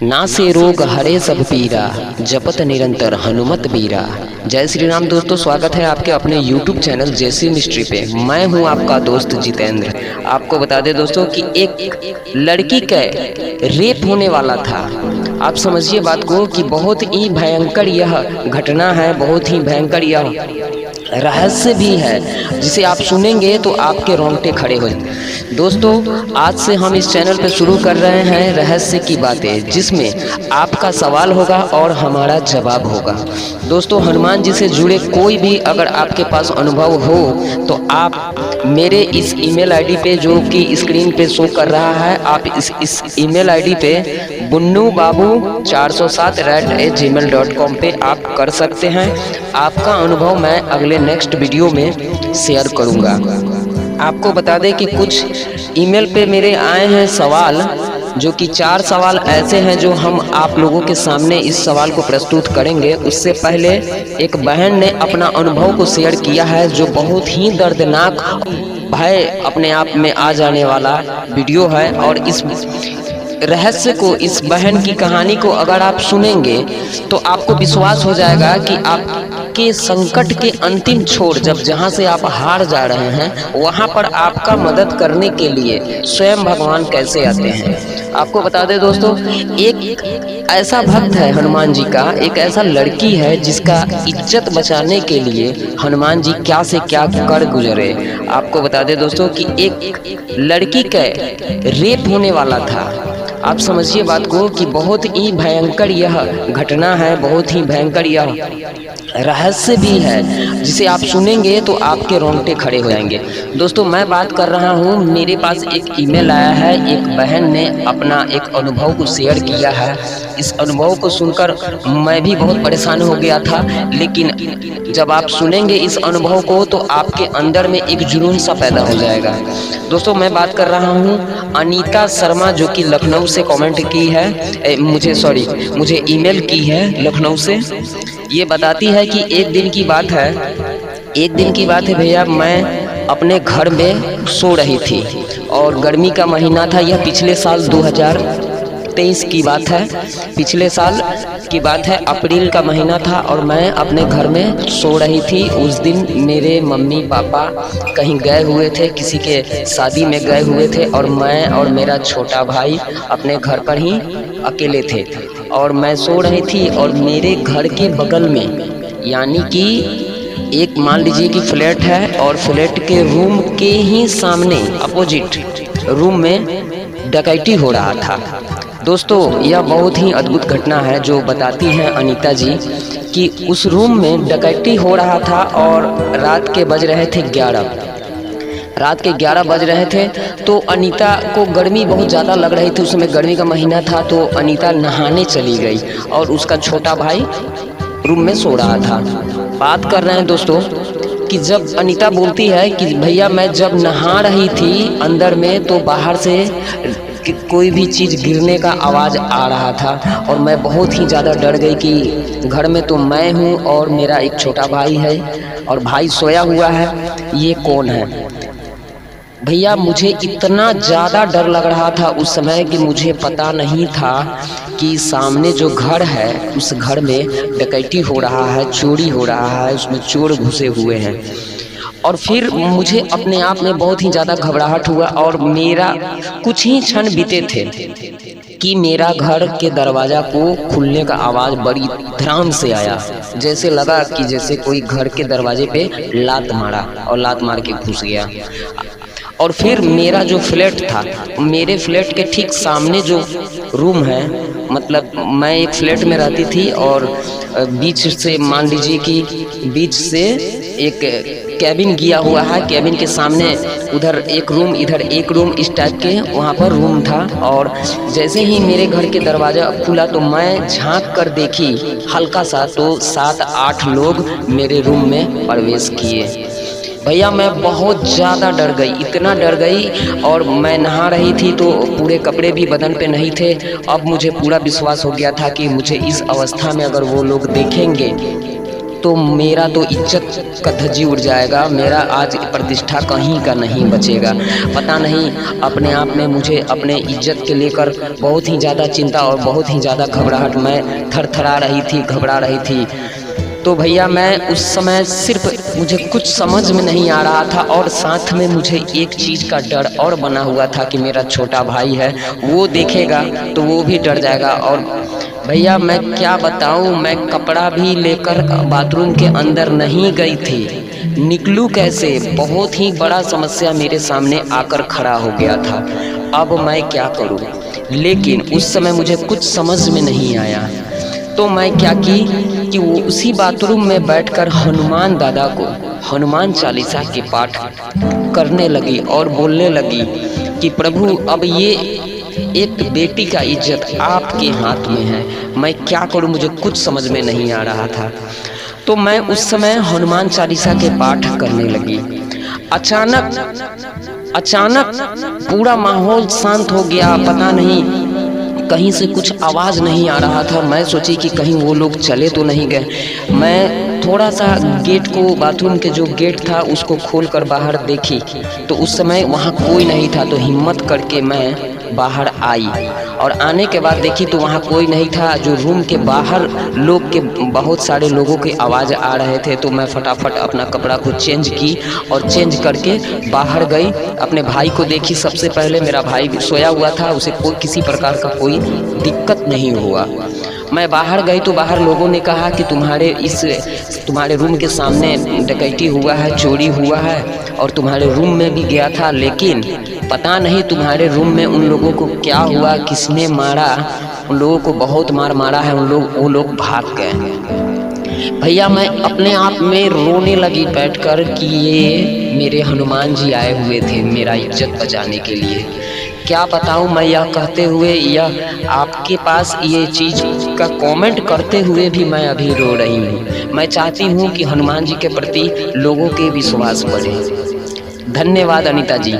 ना से रोग हरे सब पीरा, जपत निरंतर हनुमत बीरा। जय श्री राम दोस्तों, स्वागत है आपके अपने YouTube चैनल जैसी मिस्ट्री पे। मैं हूं आपका दोस्त जितेंद्र। आपको बता दें दोस्तों कि एक लड़की का रेप होने वाला था। आप समझिए बात को कि बहुत ही भयंकर यह घटना है, बहुत ही भयंकर यह रहस्य भी है, जिसे आप सुनेंगे तो आपके रोंगटे खड़े हो जाएंगे। दोस्तों, आज से हम इस चैनल पर शुरू कर रहे हैं रहस्य की बातें, जिसमें आपका सवाल होगा और हमारा जवाब होगा। दोस्तों, हनुमान जी से जुड़े कोई भी अगर आपके पास अनुभव हो तो आप मेरे इस ईमेल आईडी पे, जो कि स्क्रीन पे शो कर रहा है, आप इस ईमेल आईडी पे bunnubabu407@gmail.com पे आप कर सकते हैं। आपका अनुभव मैं अगले नेक्स्ट वीडियो में शेयर करूंगा। आपको बता दें कि कुछ ईमेल पे मेरे आए हैं सवाल, जो कि 4 सवाल ऐसे हैं जो हम आप लोगों के सामने इस सवाल को प्रस्तुत करेंगे। उससे पहले एक बहन ने अपना अनुभव को शेयर किया है, जो बहुत ही दर्दनाक भय अपने आप में आ जाने वाला वीडियो है। और इस रहस्य को, इस बहन की कहानी को अगर आप सुनेंगे तो आपको विश्वास हो जाएगा कि आपके संकट के अंतिम छोर, जब जहां से आप हार जा रहे हैं, वहां पर आपका मदद करने के लिए स्वयं भगवान कैसे आते हैं। आपको बता दें दोस्तों, एक ऐसा भक्त है हनुमान जी का, एक ऐसा लड़की है जिसका इज्जत बचाने के लिए हनुमान जी क्या से क्या कर गुजरे। आपको बता दें दोस्तों कि एक लड़की का रेप होने वाला था। आप समझिए बात को कि बहुत ही भयंकर यह घटना है, बहुत ही भयंकर यह रहस्य भी है, जिसे आप सुनेंगे तो आपके रोंगटे खड़े हो जाएंगे। दोस्तों, मैं बात कर रहा हूँ, मेरे पास एक ईमेल आया है, एक बहन ने अपना एक अनुभव को शेयर किया है। इस अनुभव को सुनकर मैं भी बहुत परेशान हो गया था, लेकिन जब आप सुनेंगे इस अनुभव को तो आपके अंदर में एक जुनून सा पैदा हो जाएगा। दोस्तों, मैं बात कर रहा हूँ अनीता शर्मा, जो कि लखनऊ से कमेंट की है, मुझे ईमेल की है लखनऊ से। ये बताती है कि एक दिन की बात है भैया, मैं अपने घर में सो रही थी और गर्मी का महीना था। यह पिछले साल 2023 की बात है, पिछले साल की बात है, अप्रैल का महीना था और मैं अपने घर में सो रही थी। उस दिन मेरे मम्मी पापा कहीं गए हुए थे, किसी के शादी में गए हुए थे, और मैं और मेरा छोटा भाई अपने घर पर ही अकेले थे और मैं सो रही थी। और मेरे घर के बगल में, यानी कि एक मान लीजिए कि फ्लैट है, और फ्लैट के रूम के ही सामने अपोजिट रूम में डकैती हो रहा था। दोस्तों, यह बहुत ही अद्भुत घटना है जो बताती हैं अनीता जी कि उस रूम में डकैती हो रहा था और रात के बज रहे थे 11। रात के 11 बज रहे थे। तो अनीता को गर्मी बहुत ज़्यादा लग रही थी, उस समय गर्मी का महीना था। तो अनीता नहाने चली गई और उसका छोटा भाई रूम में सो रहा था। बात कर रहे हैं दोस्तों कि जब अनीता बोलती है कि भैया मैं जब नहा रही थी अंदर में, तो बाहर से कोई भी चीज़ गिरने का आवाज़ आ रहा था और मैं बहुत ही ज़्यादा डर गई कि घर में तो मैं हूँ और मेरा एक छोटा भाई है और भाई सोया हुआ है, ये कौन है। भैया, मुझे इतना ज़्यादा डर लग रहा था उस समय कि मुझे पता नहीं था कि सामने जो घर है उस घर में डकैती हो रहा है, चोरी हो रहा है, उसमें चोर घुसे हुए हैं। और फिर मुझे अपने आप में बहुत ही ज़्यादा घबराहट हुआ और मेरा कुछ ही क्षण बीते थे कि मेरा घर के दरवाज़ा को खुलने का आवाज़ बड़ी धड़ाम से आया। जैसे लगा कि जैसे कोई घर के दरवाजे पे लात मारा और लात मार के घुस गया। और फिर मेरा जो फ्लैट था, मेरे फ्लैट के ठीक सामने जो रूम है, मतलब मैं एक फ्लैट में रहती थी और बीच से मान लीजिए कि बीच से एक कैबिन गया हुआ है, कैबिन के सामने उधर एक रूम, इधर एक रूम, इस टाइप के वहाँ पर रूम था। और जैसे ही मेरे घर के दरवाज़ा खुला तो मैं झांक कर देखी हल्का सा, तो 7-8 लोग मेरे रूम में प्रवेश किए। भैया, मैं बहुत ज़्यादा डर गई, इतना डर गई। और मैं नहा रही थी तो पूरे कपड़े भी बदन पे नहीं थे। अब मुझे पूरा विश्वास हो गया था कि मुझे इस अवस्था में अगर वो लोग देखेंगे तो मेरा तो इज्जत का धज्जी उड़ जाएगा, मेरा आज प्रतिष्ठा कहीं का नहीं बचेगा। पता नहीं, अपने आप में मुझे अपने इज्जत के लेकर बहुत ही ज़्यादा चिंता और बहुत ही ज़्यादा घबराहट, मैं थरथरा रही थी, घबरा रही थी। तो भैया मैं उस समय सिर्फ मुझे कुछ समझ में नहीं आ रहा था, और साथ में मुझे एक चीज़ का डर और बना हुआ था कि मेरा छोटा भाई है, वो देखेगा तो वो भी डर जाएगा। और भैया मैं क्या बताऊं, मैं कपड़ा भी लेकर बाथरूम के अंदर नहीं गई थी, निकलूं कैसे, बहुत ही बड़ा समस्या मेरे सामने आकर खड़ा हो गया था। अब मैं क्या करूं, लेकिन उस समय मुझे कुछ समझ में नहीं आया। तो मैं क्या की कि वो उसी बाथरूम में बैठकर हनुमान दादा को हनुमान चालीसा के पाठ करने लगी और बोलने लगी कि प्रभु अब ये एक बेटी का इज्जत आपके हाथ में है, मैं क्या करूं, मुझे कुछ समझ में नहीं आ रहा था। तो मैं उस समय हनुमान चालीसा के पाठ करने लगी। अचानक पूरा माहौल शांत हो गया। पता नहीं कहीं से कुछ आवाज़ नहीं आ रहा था। मैं सोची कि कहीं वो लोग चले तो नहीं गए। मैं थोड़ा सा गेट को, बाथरूम के जो गेट था उसको खोलकर बाहर देखी, तो उस समय वहाँ कोई नहीं था। तो हिम्मत करके मैं बाहर आई, और आने के बाद देखी तो वहाँ कोई नहीं था। जो रूम के बाहर लोग के, बहुत सारे लोगों की आवाज़ आ रहे थे। तो मैं फटाफट अपना कपड़ा को चेंज की और चेंज करके बाहर गई। अपने भाई को देखी, सबसे पहले मेरा भाई सोया हुआ था, उसे कोई किसी प्रकार का कोई दिक्कत नहीं हुआ। मैं बाहर गई तो बाहर लोगों ने कहा कि तुम्हारे रूम के सामने डकैती हुआ है, चोरी हुआ है, और तुम्हारे रूम में भी गया था, लेकिन पता नहीं तुम्हारे रूम में उन लोगों को क्या हुआ, किसने मारा, उन लोगों को बहुत मारा है, वो लोग भाग गए। भैया मैं अपने आप में रोने लगी बैठकर कि ये मेरे हनुमान जी आए हुए थे मेरा इज्जत बचाने के लिए। क्या बताऊं, मैं यह कहते हुए या आपके पास ये चीज़ का कमेंट करते हुए भी मैं अभी रो रही हूँ। मैं चाहती हूँ कि हनुमान जी के प्रति लोगों के विश्वास बढ़े। धन्यवाद अनीता जी।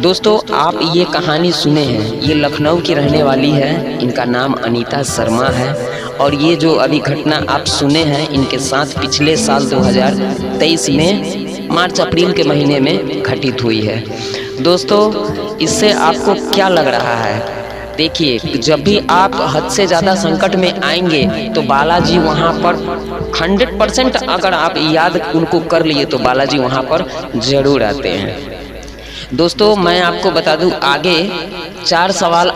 दोस्तों आप ये कहानी सुने हैं, ये लखनऊ की रहने वाली है, इनका नाम अनीता शर्मा है, और ये जो अभी घटना आप सुने हैं इनके साथ पिछले साल 2023 में मार्च अप्रैल के महीने में घटित हुई है। दोस्तों इससे आपको क्या लग रहा है, देखिए जब भी आप हद से ज़्यादा संकट में आएंगे तो बालाजी वहाँ पर 100% अगर आप याद उनको कर लिए तो बालाजी वहाँ पर ज़रूर आते हैं। दोस्तों मैं आपको बता दूं, आगे 4 सवाल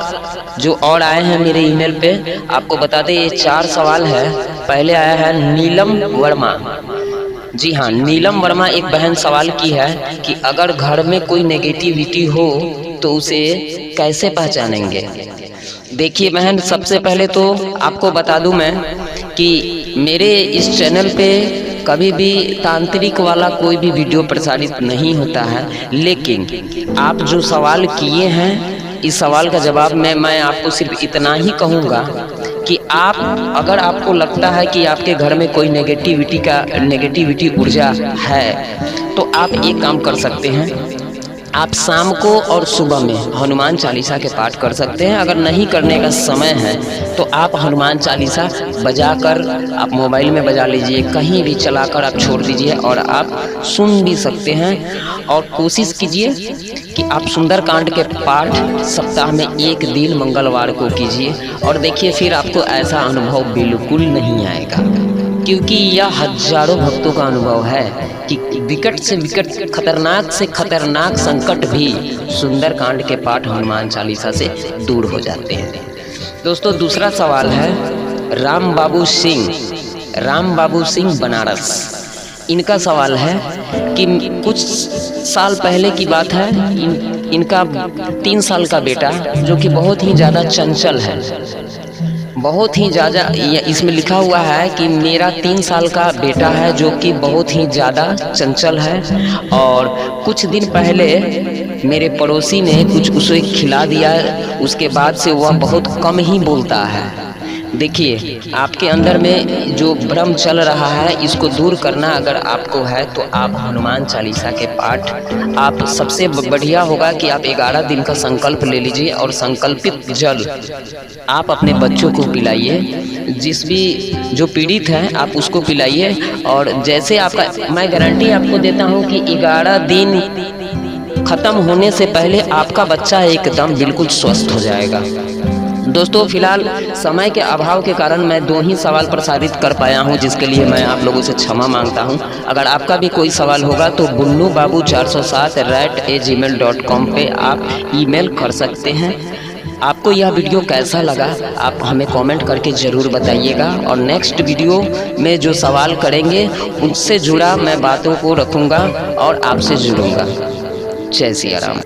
जो और आए हैं मेरे ईमेल पे, आपको बता दें ये 4 सवाल है। पहले आया है नीलम वर्मा। जी हाँ, नीलम वर्मा एक बहन सवाल की है कि अगर घर में कोई नेगेटिविटी हो तो उसे कैसे पहचानेंगे। देखिए बहन, सबसे पहले तो आपको बता दूं मैं कि मेरे इस चैनल पे कभी भी तांत्रिक वाला कोई भी वीडियो प्रसारित नहीं होता है, लेकिन आप जो सवाल किए हैं इस सवाल का जवाब मैं आपको सिर्फ इतना ही कहूँगा कि आप, अगर आपको लगता है कि आपके घर में कोई नेगेटिविटी ऊर्जा है तो आप एक काम कर सकते हैं, आप शाम को और सुबह में हनुमान चालीसा के पाठ कर सकते हैं। अगर नहीं करने का समय है तो आप हनुमान चालीसा बजाकर, आप मोबाइल में बजा लीजिए, कहीं भी चलाकर आप छोड़ दीजिए और आप सुन भी सकते हैं। और कोशिश कीजिए कि आप सुंदरकांड के पाठ सप्ताह में 1 दिन मंगलवार को कीजिए, और देखिए फिर आपको ऐसा अनुभव बिल्कुल नहीं आएगा, क्योंकि यह हजारों भक्तों का अनुभव है कि विकट से विकट, खतरनाक से खतरनाक संकट भी सुंदरकांड के पाठ हनुमान चालीसा से दूर हो जाते हैं। दोस्तों दूसरा सवाल है राम बाबू सिंह बनारस। इनका सवाल है कि कुछ साल पहले की बात है, इनका 3 साल का बेटा जो कि बहुत ही ज़्यादा चंचल है, बहुत ही ज़्यादा, इसमें लिखा हुआ है कि मेरा 3 साल का बेटा है जो कि बहुत ही ज़्यादा चंचल है, और कुछ दिन पहले मेरे पड़ोसी ने कुछ उसे खिला दिया, उसके बाद से वह बहुत कम ही बोलता है। देखिए, आपके अंदर में जो भ्रम चल रहा है इसको दूर करना अगर आपको है तो आप हनुमान चालीसा के पाठ, आप सबसे बढ़िया होगा कि आप 11 दिन का संकल्प ले लीजिए और संकल्पित जल आप अपने बच्चों को पिलाइए। जिस भी जो पीड़ित हैं आप उसको पिलाइए। और जैसे आपका, मैं गारंटी आपको देता हूँ कि 11 दिन ख़त्म होने से पहले आपका बच्चा एकदम बिल्कुल स्वस्थ हो जाएगा। दोस्तों, फिलहाल समय के अभाव के कारण मैं 2 ही सवाल प्रसारित कर पाया हूं, जिसके लिए मैं आप लोगों से क्षमा मांगता हूं। अगर आपका भी कोई सवाल होगा तो bunnubabu407@gmail.com पे आप ईमेल कर सकते हैं। आपको यह वीडियो कैसा लगा आप हमें कमेंट करके ज़रूर बताइएगा। और नेक्स्ट वीडियो में जो सवाल करेंगे उनसे जुड़ा मैं बातों को रखूँगा और आपसे जुड़ूँगा। जय सिया राम।